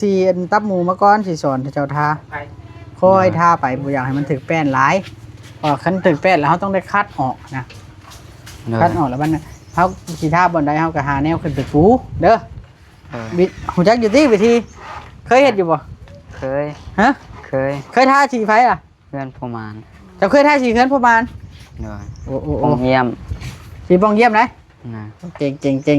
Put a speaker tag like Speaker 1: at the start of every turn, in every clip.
Speaker 1: ทีนตับหมูมาก่อนสิสอนเจ้าทาค่อยทาไปบ่อยากให้มันถึกแป้นหลายพอคันถึกแป้นแล้วเฮาต้องได้คัดออกนะคัดออกแล้วมันเฮาสิทาบ่อนใดเฮาก็หาแนวขึ้นไปปูเด้อบิดฮู้จักอยู่ติวิธีเคยเฮ็ดอยู่บ่
Speaker 2: เคย
Speaker 1: ฮะเคยทาสีไฟอ่ะ
Speaker 2: เพื่อนประมาณ
Speaker 1: เจ้าเคยทาสีเพื่อนประมาณ
Speaker 2: เด้อ
Speaker 1: โอ้
Speaker 2: ปองเยี่ยม
Speaker 1: สีปองเยี่ยมนะเก่ง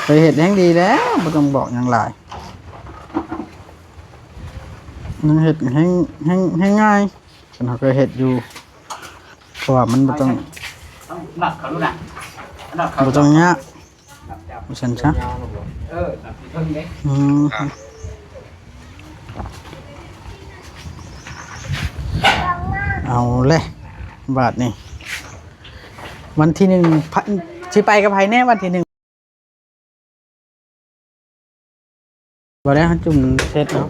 Speaker 1: เคยเฮ็ดแฮงดีแล้วบ่ต้องบอกหยังหลายมันเห็ดให้ง่ายฉันเคยเห็ดอยู่เพราะว่ามันไม่ต้อง
Speaker 3: หนักเขาดูนะ
Speaker 1: ไม่ต้องเนี้ยฉันชักเอาเลยบาทนี่วันที่หนึ่งที่ไปกับไผ่แน่วันที่หนึ่งบอกแล้วจุ่มเสร็จแล้ว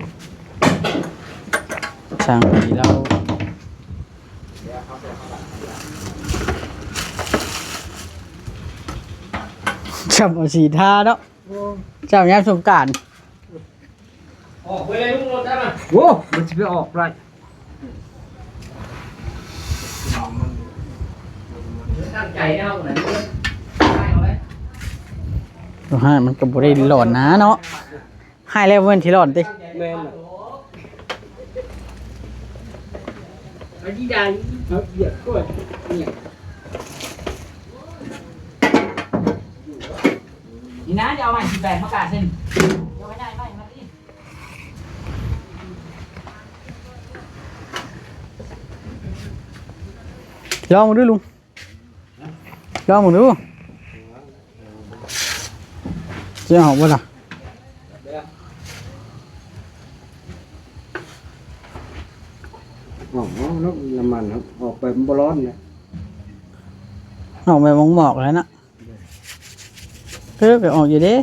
Speaker 1: ช่างดีเราจับเอาสีทาเนาะจับยามสงกรานต์
Speaker 3: ออกไปเลยลุงรถได้ไหม
Speaker 2: โว้มันจะไปออกไร
Speaker 3: ตั้งใจเอาไหน
Speaker 1: ให้มันกับบริหลอนนะเนาะให้แล้วเว้นที่หลอนติ
Speaker 3: อันนี้ได้เหยียบกล้วยเนี่ยนี่นะจะเอาใหม่18มกราคมเอาไว้ได้ไหมมาดิ
Speaker 1: ลองมาดูลุงลองมาดูเจ้าหอบวะล่ะ
Speaker 2: อ๋อน้ำมันครับออกไปมันร้อนเนี่ย
Speaker 1: ออกไปมองหมอกแล้วนะไปออกอยู่ดิ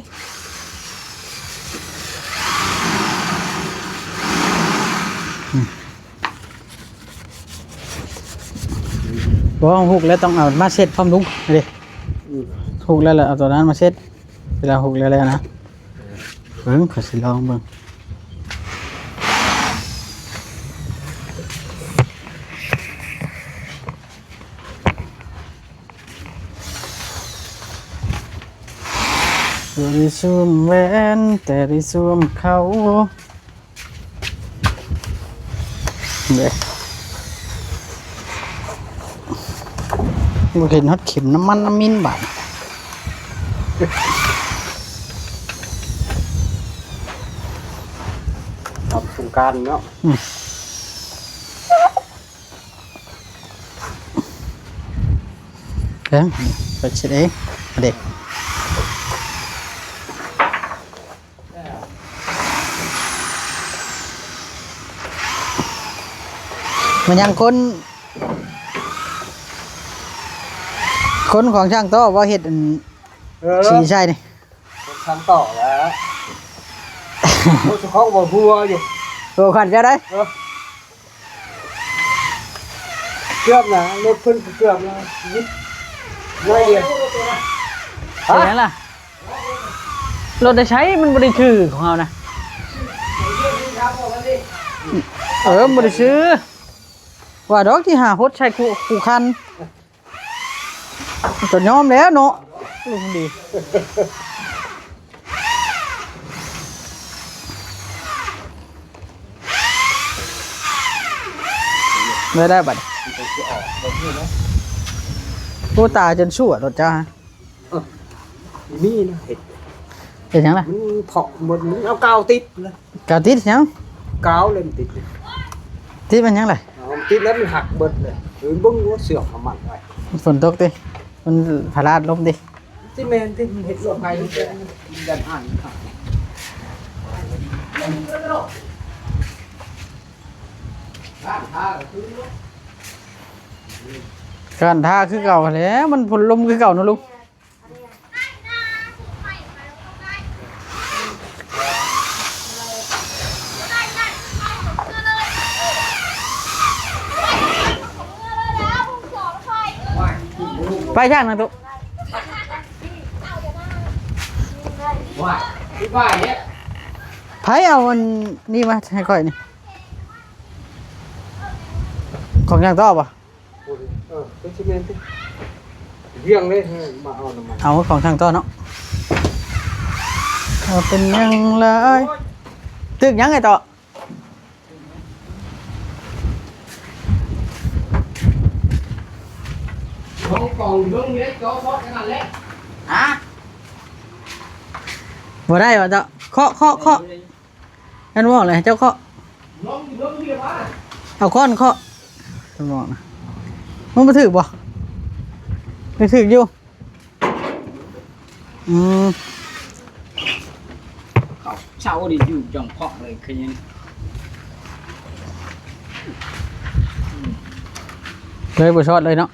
Speaker 1: บอกหุกแล้วต้องเอามาเช็ดพร้อมลุงดิหุกแล้วเอาตัวนั้นมาเช็ดเวลาหุกแล้วนะเบิ่งขอสิลองเบิ่งริซูมแวนแต่ริซูมเขาเด้บ่เห็นฮอดเข็มน้ำมันน้ำมินบาด
Speaker 2: ออกสงการเนาะ
Speaker 1: เด้ไปเช็ดเองเด็กมันยังคนของช่างโต้ว่าเห็ดสีใช่นี่
Speaker 2: ทำต่อแล้วโอ้เจ้าของบ่หัวอยู่
Speaker 1: ตัวขันจะได้
Speaker 2: เกือบนะรถเพิ่นเกือบนะยิบน้อยเดียว
Speaker 1: เสียงล่ะรถได้ใช้มันบริชื่อของเรานะบริชื่อว่าดอกที่หาฮดใช้คู่คันจนยอมแล้วเนาะลุงดีไม่ได้บัดผู้ตาจนชั่วรถจ้า
Speaker 2: นี่นะ
Speaker 1: เห็นยังล่ะ
Speaker 2: มันเผาหมดมันเอากาวติดเลย
Speaker 1: กาวติดยัง
Speaker 2: กาวเลยมันติด
Speaker 1: มันยังไง
Speaker 2: ติดแล้วมันหักเบิดเลยหรือบึ้งว่าเสือกของมันไว้
Speaker 1: ฝนตกดิมันพาราดลมดิ
Speaker 2: ที่แมนที่เห็ดลมไปดันอ่าน
Speaker 1: การท่าคือเก่าแล้วมันผลลมคือเก่านะลุงไปช่างนะตุ๊
Speaker 3: ว่าเนี่ย
Speaker 1: เอาอันนี่มาให้ค่อยนี่ของอย่างต่อป่ะ
Speaker 2: เป็นซีเมนต์เรียงเลยมาเอาน้ำมัน
Speaker 1: เอาของช่างต่อเนาะเอาเป็นยังเลยตึกยังไงต่อ
Speaker 3: ของกองเรื่องเล็กก็พอขนาดเล็กฮะ
Speaker 1: บ่ได้ว่ะเจ้าเคาะนั่นบอกเลยเจ้าเคาะ
Speaker 3: ลงเรื่องเดียวว่า
Speaker 1: เอาค้อนเคาะจะบอกนะมันมาถือบ่ไปถืออยู่อืม
Speaker 3: เขาเช่าดิอยู่จ่องเพาะเลยคือยัง
Speaker 1: เลยบ่ชอดเลยเนาะ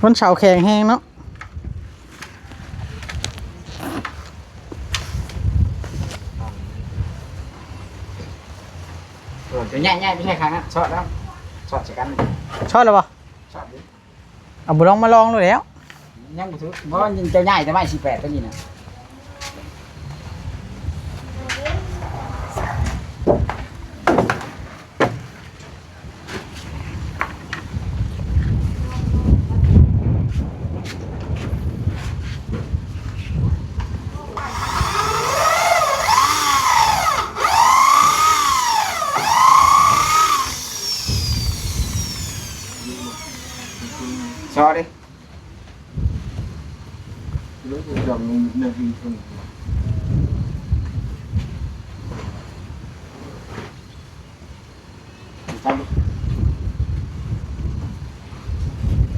Speaker 1: มันเสาแข็งแห้งเนาะ
Speaker 3: เดี๋ยวง่ายๆไม่ใช่ครั้งนะช็อตแล้วช็อตใส่กัน
Speaker 1: ชอดแล้วบ่
Speaker 3: ช็อตดิ
Speaker 1: เอาบุลองมาลองเลยแล้ว
Speaker 3: ยังบ่ถือเพราะมันจะง่ายแต่ไม่18ก็นี่นะช็อตดิ
Speaker 2: รู้สึกจำในวินคน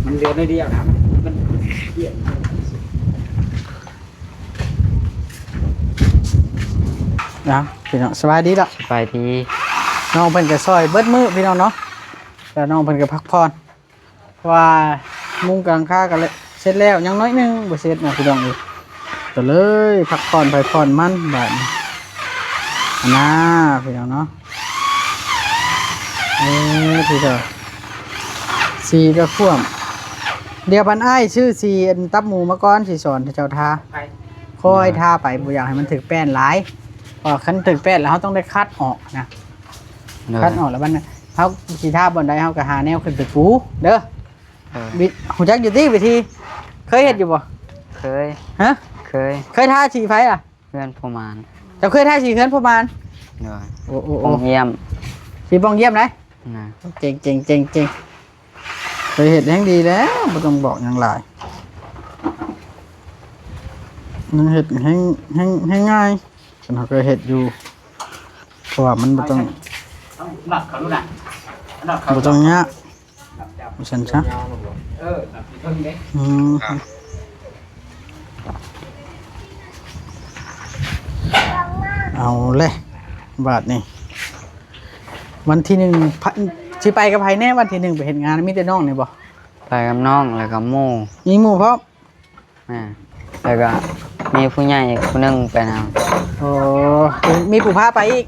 Speaker 3: มันเดือนได้เดียวนะมันเดียว
Speaker 1: นะพี่น้องสบายดีละ
Speaker 4: ไปที่
Speaker 1: น้องเพิ่นก็ซอยเบิดมือพี่น้องเนาะแล้วน้องเพิ่นก็พักผ่อนว่ามุงกลางค่ากันเลยเสร็จแล้วยังน้อยหนึงบ่เสร็จนะพี่น้องอีกก็เลยพักผ่อนไปผ่อนมันบาดนี้นะพี่น้องเนาะพี่เด้อสีก็ข่วมเดี๋ยวปันอ้ายชื่อสีอันตับหมูมาก่อนสิสอนเจ้าทา
Speaker 3: ไป
Speaker 1: ค่อยทาไปบ่อยากให้มันถึกแป้นหลายพอคันถึกแป้นแล้วเฮาต้องได้คัดออกนะ คัดออกแล้วมันน่ะเฮาสิทาบนใดเฮาก็หาแนวขึ้นไปปูเด้อบิฮู้จักอยู่ติวิธีเคยเฮ็ดอยู่บ่
Speaker 4: เคย
Speaker 1: ฮะ
Speaker 4: เคย
Speaker 1: ทาสีไฟอ่ะ
Speaker 4: เพื่อนประมาณ
Speaker 1: เจ้าเคยทาสีเฮือนประมาณ
Speaker 4: เดี๋ยว
Speaker 1: โอ้
Speaker 4: ปงเยี่ยม
Speaker 1: สีบองเยี่ยมเลย
Speaker 4: นะ
Speaker 1: เก่งเคยเฮ็ดแฮงดีแล้วบ่ต้องบอกหยังหลายมันเฮ็ดแฮงง่ายฉันเคยเฮ็ดอยู่เพราะว่ามันบ่ต้อง
Speaker 3: ต้องหนักเขาดูนะหนักเขา
Speaker 1: บ่ต้องยากฉันซะ
Speaker 3: หนักเท่านี้
Speaker 1: อืมเอาเลยบาทนี่วันที่1สิไปกับไผแน่วันที่1ไปเฮ็ดงานมีแต่น้องนี่บ่
Speaker 4: ไปกับน้องแล้วก็หมู่
Speaker 1: มีหมู่พร้อม
Speaker 4: แล้วก็มีผู้ใหญ่อีกผู้หนึงไปน
Speaker 1: โอ้มีผู้พาไปอีก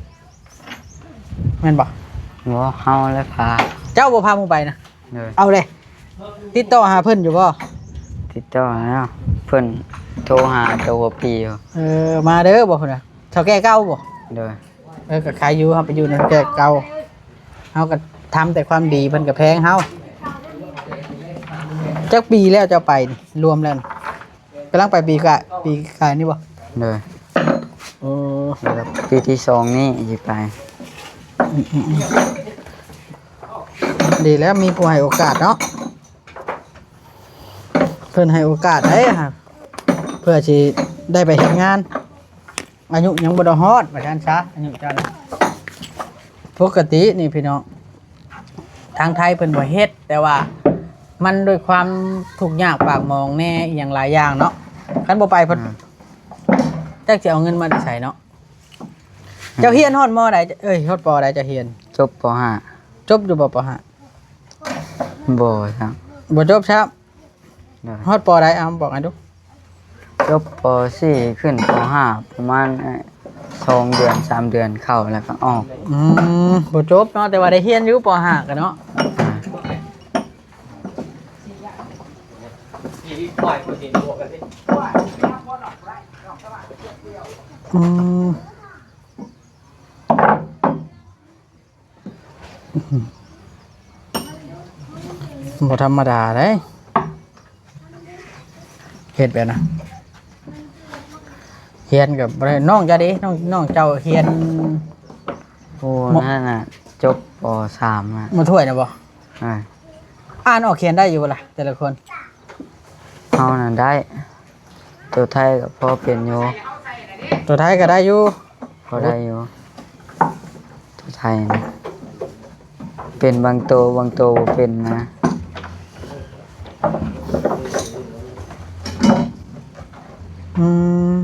Speaker 1: แม่นบ่
Speaker 4: ำบ่เฮาเลยพา
Speaker 1: เจ้าบ่พาหมู่ไปนะ
Speaker 4: เลย
Speaker 1: เอาเลยติดต่อหาเพิ่นอยู่บ่
Speaker 4: ติดต่อแล้วเพิ่นโทรหาตัวปีอยู่
Speaker 1: มาเด้อบ่พุ่นน่ะเฒ่าแก่เก่าบ่
Speaker 4: เลย
Speaker 1: ก็ขายอยู่เฮาไปอยู่ในเฒ่าแก่เก่าเฮาก็ทำแต่ความดีเพิ่นก็แพงเฮาจักปีแล้วเจ้าไปนี่รวมแล้วน่ะกำลังไปปีกายนี่บ่
Speaker 4: เลย
Speaker 1: โอ้
Speaker 4: แล้วก็ปีที่สองนี่สิไป
Speaker 1: ดีแล้วมีผู้ให้โอกาสเนาะเพิ่นให้โอกาสได้ครับเพื่อสิได้ไปเฮ็ดงานอายุยังบ่ได้ฮอดว่าซั่นซะอายุเจ้าน่ะปกตินี่พี่น้องทางไทยเพิ่นบ่เฮ็ดแต่ว่ามันด้วยความทุกข์ยากปากหมองแน่อหย่างหลายอย่างเนาะคันบ่ไปเพิ่นจักสิเอาเงินมาได้ใช้เนาะเจ้าเฮียนฮอดมอใดฮอดปอใดจะเฮียน
Speaker 4: จบป
Speaker 1: จบอยู่บ่ปห้า
Speaker 4: .5 บ่ครับ
Speaker 1: บ่จบครับ
Speaker 4: เลย
Speaker 1: ฮอดปอใดเอาบอกให้ดู
Speaker 4: จบป .4 ขึ้นป .5 ประมาณ2 เดือน 3 เดือนเข้าแล้วก็ออก
Speaker 1: บ่จบเนาะแต่ว่าได้เฮียนอยู่ปห้ากันเนาะ
Speaker 3: ปล่อยคนเห็นตัวกันสิ
Speaker 1: อืมบ่ธรรมดาเด้เฮ็ดแบบนะเฮียนกับบ่ได้น้องจะดิน้องเจ้าเฮียน
Speaker 4: โอ้นั่นน่ะจบป .3 อ่ะ
Speaker 1: มาถ้วยนะบ่
Speaker 4: อ่า
Speaker 1: อ่านออกเขียนได้อยู่บ่ล่ะแต่ละคน
Speaker 4: เฮานั่นได้ ตัวไทยก็พอเป็นอยู่
Speaker 1: ตัวไทยก็ได้อยู่
Speaker 4: พอได้อยู่ตัวไทยนะเป็นบางตัวบ่เป็นนะ
Speaker 1: อืม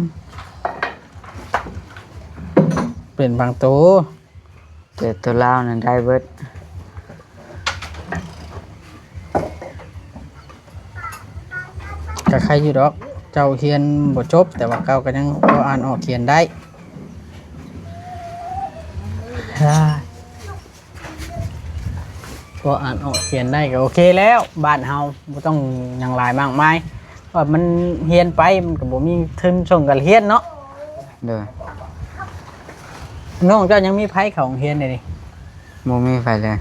Speaker 1: เป็นบางตัว
Speaker 4: แต่ตัวลาวนั่นได้เบิด
Speaker 1: ก็ใครอยู่ดอก เจ้าเขียนบ่จบ แต่ว่าเก่าก็ยังพออ่านออกเขียนได้พออ่านออกเขียนได้ก็โอเคแล้วบ้านเฮาบ่ต้องหยังหลายมากมายว่ามันเฮียนไปมันก็บ่มีทุนส่งกันเฮียนเนาะ
Speaker 4: เด้อ
Speaker 1: น้องเจ้ายังมีไผเข้าโรงเรียนได้นี่
Speaker 4: บ่มีไฟเลย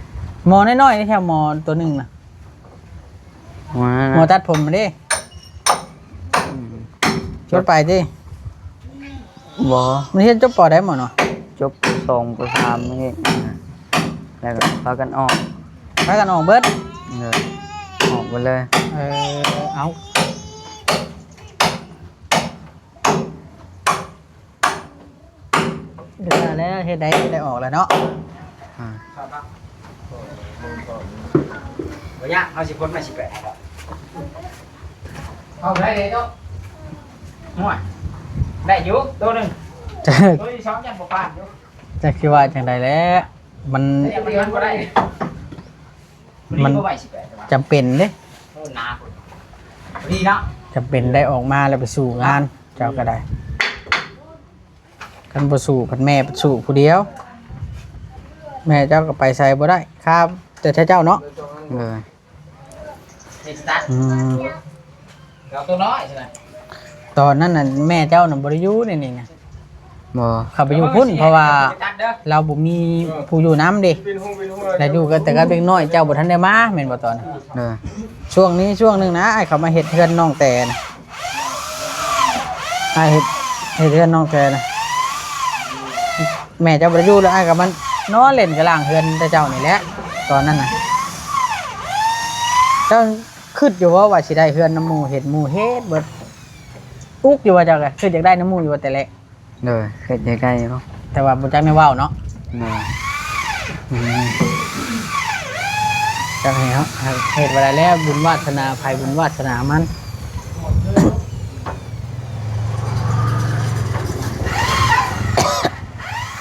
Speaker 1: หมอน้อยๆนี่แค่หมอตัวหนึงน่ะ
Speaker 4: ว่า
Speaker 1: หมอตัดผมมาดิชดไปดิ
Speaker 4: บ่
Speaker 1: มันเฮียนจบปอได้หมอเนาะ
Speaker 4: จบ2ป .3 นี่แล้วก็พากันออก
Speaker 1: พากันออกเบิด
Speaker 4: เด้อออกไปเลย
Speaker 1: เอาเดี๋ยวแล้วเฮ็ดได้ออกแล้วเนาะ
Speaker 4: อ่า
Speaker 3: บ่ยากเอาสิคนมาสิแปดเอาได้เลยเนาะห่วยได้อยู่ตัวหนึง
Speaker 1: จะ
Speaker 3: ตัวที่2ยังบ่ปานอยู่
Speaker 1: จะคิดว่าจังใดแล้วมัน
Speaker 3: แต่ยังบ่ได้มันบ่ไหวสิแปด
Speaker 1: จำเป็นเด้
Speaker 3: โอ้นาพุ่นดีเนาะ
Speaker 1: จำเป็นได้ออกมาแล้วไปสู่งานเจ้าก็ได้กันบ่สู่พันแม่ไปสู่ผู้เดียว แม่เจ้าก็ไปใส่บ่ได้ครับแต่ใช้เจ้าเนาะ
Speaker 4: เลย
Speaker 3: เฮ็ดสตาร์ท
Speaker 1: อืม
Speaker 3: เราตัวน้อยใช่ไหม
Speaker 1: ตอนนั้นน่ะแม่เจ้าน่ะบ่ได้อยู่นี่ไง
Speaker 4: บ่
Speaker 1: เขาไปอยู่พุ่นเพราะว่า
Speaker 3: ตัดเด้อ
Speaker 1: เราบ่มีผู้อยู่น้ำดิแล้วอยู่กันแต่ก็เด็กน้อยเจ้าบ่ทันได้มาแม่นบ่ตอนนั้น
Speaker 4: เด้อ
Speaker 1: ช่วงนี้ช่วงหนึงนะไอ้เขามาเฮ็ดเฮือนน้องแต่นะไอ้เฮ็ดเฮือนน้องแต่นะแม่เจ้าบ่ได้อยู่แล้วไอ้ก็มันนอนเล่นกับล่างเฮือนแต่เจ้านี่แหละตอนนั้นน่ะเจ้าคิดอยู่ว่าสิได้เฮือนน้ำหมู่เฮ็ดหมู่เฮ็ดเบิดอุกอยู่ว่าเจ้าก็คิดอยากได้น้ำหมู่อยู่ว่าแต่แรก
Speaker 4: เด้อเฮ็ดได้ใกล้บ่
Speaker 1: แต่ว่าบ่จักได้เว้าเนาะ
Speaker 4: เด้อ
Speaker 1: จังไห้ครับเหตุอะไรแล้วบุญวาสนาภัยบุญวาสนามัน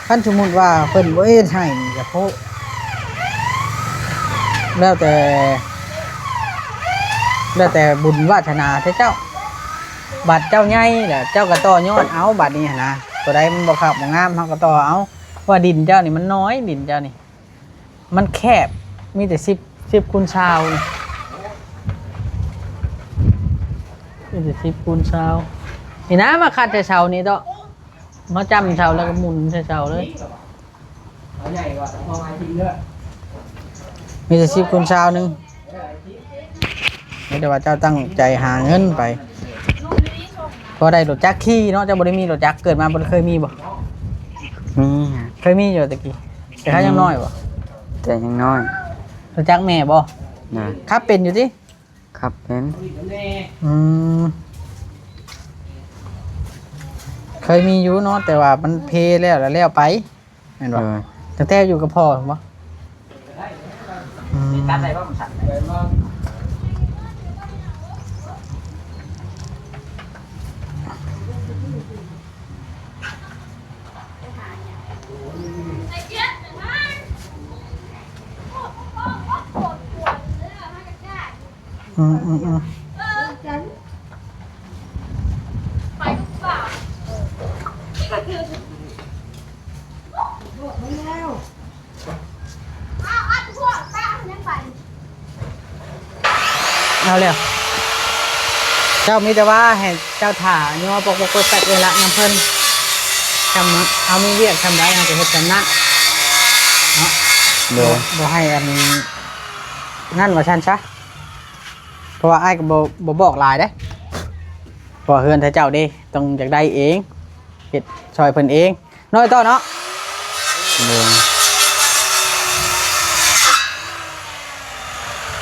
Speaker 1: ขั้นสมมุติว่าเพิ่นบ่เฮ็ดให้นี่ก็เพราะแล้วแต่บุญวาสนาเจ้าบัตรเจ้าใหญ่แหละเจ้าก็ต่อยอดเอาบัตรนี้นะตัวใดมันบ่คักบ่งามเฮาก็ต่อเอาว่าดินเจ้านี่มันน้อยดินเจ้านี่มันแคบมีแต่10 คูณชาวนี่มีแต่10 คูณชาวนี่นะมาคัดแต่เสานี่เด้อมาจำเสาแล้วก็หมุนใส่เสาเลย
Speaker 3: เอาใหญ่กว่าเอาไว้ทิ้งเด้อ
Speaker 1: มีแต่10 คูณชาวหนึงนี่แต่ว่าเจ้าตั้งใจหาเงินไปพอได้รถจักรขี่เนาะเจ้าบ่ได้มีรถจักรเกิดมาบ่เคยมีบ่
Speaker 4: มี
Speaker 1: เคยมีอยู่ตะกี้แต่เขายังน้อยบ่
Speaker 4: แต่ยังน้อย
Speaker 1: รถจักรแม่บ่
Speaker 4: เด้อ
Speaker 1: ขับเป็นอยู่ติ
Speaker 4: ครับเป็น
Speaker 1: อืมเคยมีอยู่เนาะแต่ว่ามันเพแล้วไปแม่นบ่
Speaker 4: เด้อ
Speaker 1: ตั้งแต่อยู่กับพ่อบ่อืม
Speaker 3: ตัดได้บ่มันสั่นได้บ่
Speaker 1: อืมเอาเลยเจ้ามีแต่ว่าให้เจ้าถ่าย่อปกแปกเวลาน้ำเพิ่น จำเอามีเรียกทำได้เราจะเฮ็ดจำนั้นเนาะ
Speaker 4: โดย
Speaker 1: บ่ให้อันนั่นว่าชันซะเพราะว่าไอ้ายก็บ่บอกหลายเด้เพราะว่าเฮือนถ้าเจ้าเด้ต้องอยากได้เองเฮ็ดช่วยเพิ่นเองน้อยต่อเนาะ
Speaker 4: โดย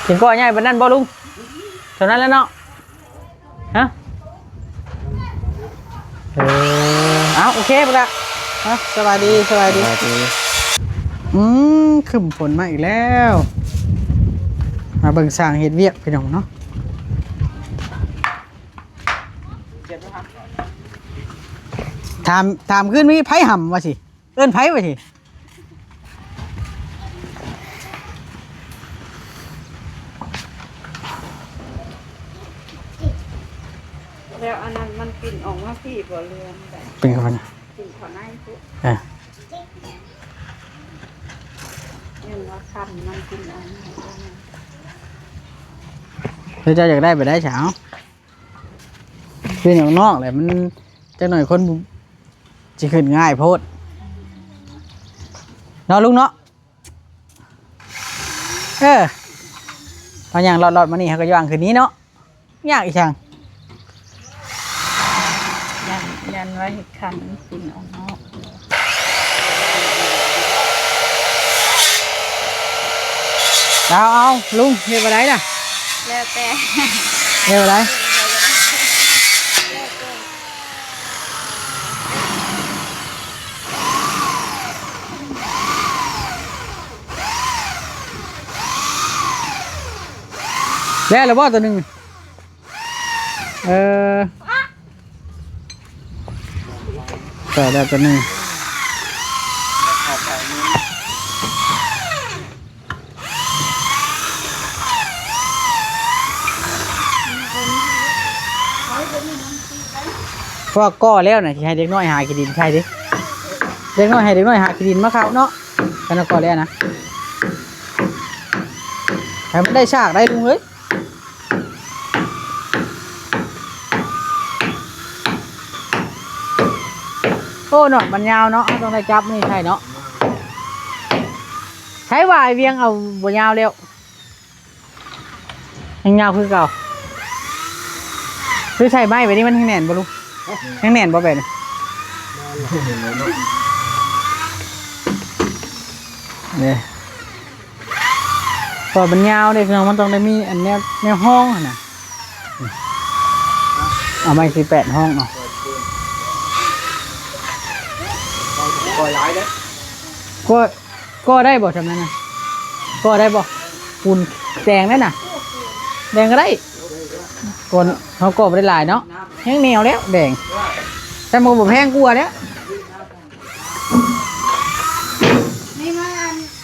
Speaker 1: ถึงก็ใหญ่ปานนั้นบ่ลุงเท่านั้นแล้วเนาะฮะเอาโอเคปะละสวัสดีสวัสดี
Speaker 4: สวัสดี
Speaker 1: ขึ้นฝนมาอีกแล้วมาเบิ่งสร้างเฮ็ดเวียกพี่น้องเนาะถามขึ้นมีไผห่ำว่าสิเอิ้นไผว่าสิ
Speaker 5: แล้วอันนั้นมันกลิ่นออกมาพี่บ่เรือนแบบ
Speaker 1: เป็นคน
Speaker 5: กลิ่นขอในปุ๊บ
Speaker 1: อ่ะ
Speaker 5: ยังว่าคันมันกลิ่นออกมา
Speaker 1: เพื่อเจ้าอยากได้ไปได้เช้าคืออย่างนอกแหละมันจะหน่อยคนจะขึ้นง่ายโพดเนาะลุงเนาะตอนอย่างหลอดๆมานี่เขาก็ย่างคืนนี้เนาะยากอีกช่าง
Speaker 5: ยันไว้คันมันกลิ่นออกนอก
Speaker 1: เอาลุงเรียกอะไรน่ะ
Speaker 5: แล้วแต่
Speaker 1: เรียกอะไรแล้วหรือว่าตัวหนึ่งแต่แล้วตัวหนึ่งเพราะก่อแล้วนะที่ให้เด็กน้อยหากินดินใช่ดิเด็กน้อยให้เด็กน้อยหากินดินมาเขาเนาะกันก่อแล้วนะให้มันได้ฉากได้ลุงเอ้ยโอ้เนาะมันยาวเนาะต้องได้จับนี่ใช่เนาะใช้วายเวียงเอาบัวยาวเร็วยังยาวคือเก่าคือใช่ไหมแบบนี้มันแน่นบ่ลุงยังแน่นบ่แบบนี้เนี่ยพอมันยาวเลยคือมันต้องได้มีอันแนวห้องนะเอาไม่18ห้องเนาะ ก็ได้บ่ทำนั้นนะก็ได้บ่ปูนแดงได้น่ะแดงก็ได้คนเขาก็ไม่ได้หลายเนาะแห้งเหนียวแล้วแดงแต่มือผมแห้งกลัวแล้ว
Speaker 5: นี่มา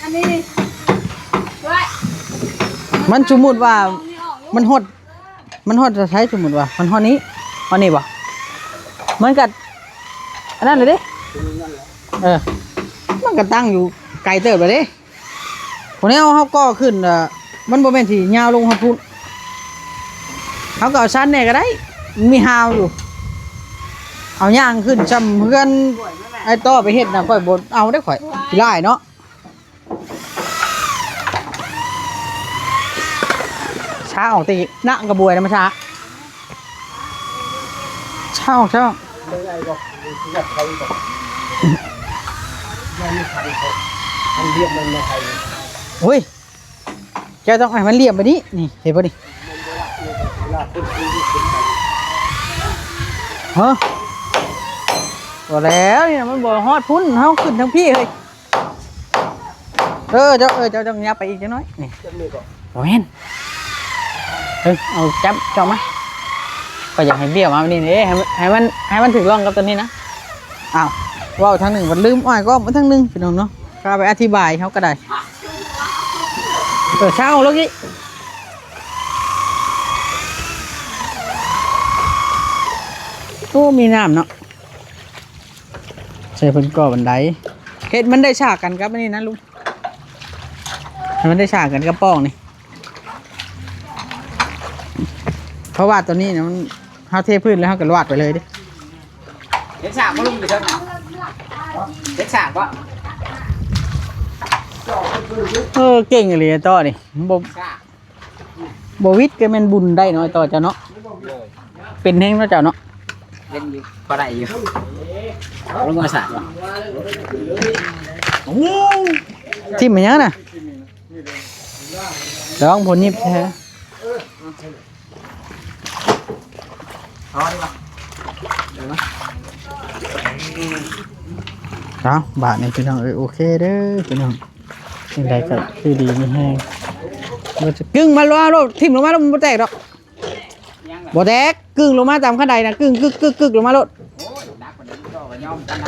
Speaker 5: อันนี้ไว้
Speaker 1: มันสมมุติว่ามันหดจะใช้สมมุติว่ามันหดนี้หดนี้บ่มันกัดอันนั้นเลยดิมันก็ตั้งอยู่ไกลเติบเลยดิคนนี้เขาก็ขึ้นมันบ่แม่นสิยาวลงเขาพูดเขาก็เอาชั้นเนี่ยก็ได้มีฮาวอยู่เอาย่างขึ้นจำเพื่อนไอ้ต่อไปเฮ็ดนะค่อยบดเอาได้ค่อยสิได้เนาะช้าออกตีนักกระบวยนะมาช้าช้าออกช้าออกโอ้ยเจ้าต้องให้มันเรียบไปนี้นี่เห็นป่ะนี่ฮะบ่แล้วนี่มันบ่ฮอดพุ่นเฮาขึ้นทั้งพี่เลยเจ้าต้องยับไปอีกจังน้อยนี่บ่แม่นเอาจับเจ้ามาก็อยากให้เบี้ยวมานี่นี่ให้มันถึงร่องกับตัวนี้นะอ้าวว้าวทางหนึ่งมันลืมอ้อยก็มาทางหนึ่งพี่น้องเนาะก็ไปอธิบายเขาก็ได้เช้าแล้วกี้โอ้มีน้ำเนาะใช่เพิ่นก่อบันไดเฮ็ดมันได้ฉากกันครับนี่นะลุงมันได้ฉากกันกับป้องนี่เพราะว่าตัวนี้เนี่ยมันเฮาเทพื้นแล้วเฮาก็วาดไปเลยดิ
Speaker 3: เห็นฉากมาลุงอยู่เท่าไหร่ เด็กสากบ่
Speaker 1: เก่งเลยต่อนี่บ่
Speaker 3: สาก
Speaker 1: บ่วิทย์ก็แม่นบุญได้เนาะต่อเจ้าเนาะเป็นแฮงเนาะเจ้าเนาะ
Speaker 3: เล่นอยู่พอได้อยู่ลงมาสากบ่
Speaker 1: ทิ่มมันยังน่ะร้องผลนิบแท้
Speaker 3: พอดีบ่
Speaker 1: เอาบาทนี่พี่น้องโอเคเด้อพี่น้องยังไงก็คือดีมีแห้งบ่จะกึ่งมาล้อรถทิ่มลงมาแล้วมันบ่แตกดอก
Speaker 3: ยังล่ะ
Speaker 1: บ่แตกกึ่งลงมาตามขั้นใดนะกึ่งกึกลงมารถ
Speaker 3: โอ้ยดักกว่านี้ก็ยอมกันน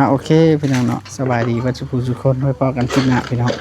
Speaker 3: ะ
Speaker 1: โอเคพี่น้องเนาะสบายดีวัชภูสุคนไว้พอกันคลิปหน้าพี่น้อง